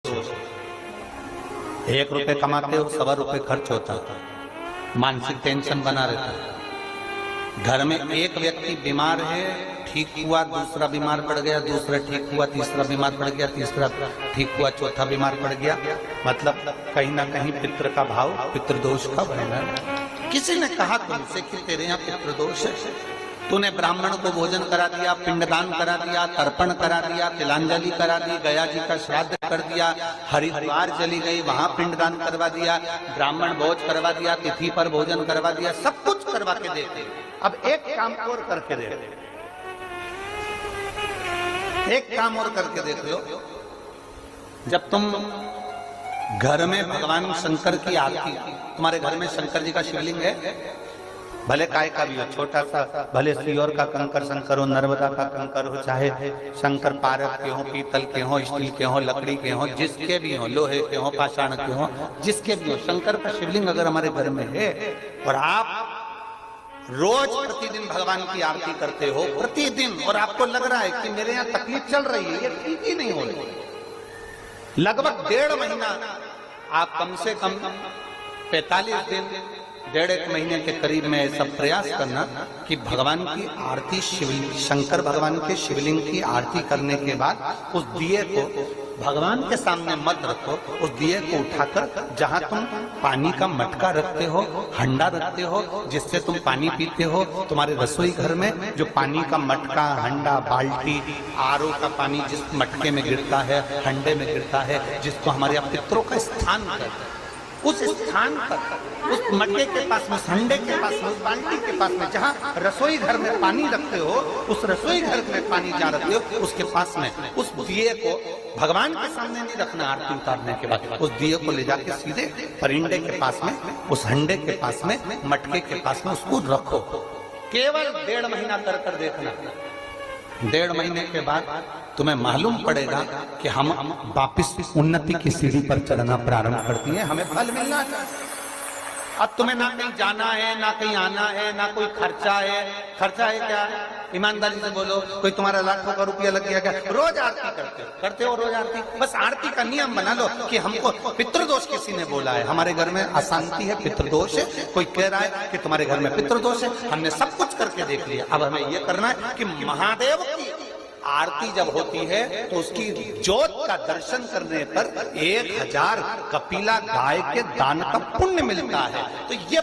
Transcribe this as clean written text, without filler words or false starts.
₹1 कमाते हो, ₹1.25 खर्च होता, मानसिक टेंशन बना रहता है। घर में एक व्यक्ति बीमार है, ठीक हुआ, दूसरा बीमार पड़ गया, दूसरा ठीक हुआ, तीसरा बीमार पड़ गया, तीसरा ठीक हुआ, चौथा बीमार पड़ गया। मतलब कहीं ना कहीं पितृ का भाव, पितृदोष का भय है। किसी ने कहा तुमसे कि तेरे यहाँ पितृदोष है, तूने ब्राह्मण को भोजन करा दिया, पिंडदान करा दिया, तर्पण करा दिया, तिलांजलि करा दी, गया जी का श्राद्ध कर दिया, हरिद्वार चली गई, वहां पिंडदान करवा दिया, ब्राह्मण भोज करवा दिया, तिथि पर भोजन करवा दिया, सब कुछ करवा के देते। अब एक काम और करके दे, एक काम और करके देख लो। जब तुम घर में भगवान शंकर की आरती, तुम्हारे घर में शंकर जी का शिवलिंग है, भले काय का भी हो, छोटा सा, भले सियोर का कंकर शंकर हो, नर्मदा का कंकर हो, चाहे शंकर पारक के हो, पीतल के हो, स्टील के हो, लकड़ी के हो, जिसके भी हो, लोहे के हो, पाषाण के हो, जिसके भी हो, शंकर का शिवलिंग अगर हमारे घर में है और आप रोज प्रतिदिन भगवान की आरती करते हो, प्रतिदिन, और आपको लग रहा है कि मेरे यहाँ तकलीफ चल रही है, ये ठीक ही नहीं हो रही, लगभग 1.5 महीना आप कम से कम 45 दिन, 1.5 महीने के करीब में ऐसा प्रयास करना कि भगवान की आरती, शिवलिंग, शंकर भगवान के शिवलिंग की आरती करने के बाद उस दिए को भगवान के सामने मत रखो, उस दिए को उठाकर जहां तुम पानी का मटका रखते हो, हंडा रखते हो, जिससे तुम पानी पीते हो, तुम्हारे रसोई घर में जो पानी का मटका, हंडा, बाल्टी, आरओ का पानी जिस मटके में गिरता है, हंडे में गिरता है, जिसको हमारे पितरों का स्थान है, उस स्थान पर, उस मटके के पास में, हंडे के पास में, उस बाल्टी के पास में, जहाँ रसोई घर में पानी रखते हो, उस रसोई घर में पानी जहाँ रखते हो, उसके पास में उस दिए को भगवान के सामने नहीं रखना। आरती उतारने के बाद उस दिए को ले जाके सीधे परिंडे के पास में, उस हंडे के पास में, मटके के पास में उसको रखो। केवल 1.5 महीना कर देखना। 1.5 महीने के बाद तुम्हें मालूम पड़ेगा कि हम वापिस उन्नति की सीढ़ी पर चढ़ना प्रारंभ करती है, हमें फल मिलना चाहिए। अब तुम्हें ना कहीं जाना है, ना कहीं आना है, ना कोई खर्चा है। खर्चा है क्या? ईमानदारी से बोलो, कोई तुम्हारा लाखों का रुपया लग गया क्या? रोज आरती करते हो रोज आरती। बस आरती का नियम बना लो कि हमको पितृदोष किसी ने बोला है, हमारे घर में अशांति है, पितृदोष है, कोई कह रहा है कि तुम्हारे घर में पितृदोष है, हमने सब कुछ करके देख लिया। अब हमें ये करना है कि महादेव की आरती जब होती है तो उसकी ज्योत का दर्शन करने पर 1000 कपिला गाय के दान का पुण्य मिलता है। तो ये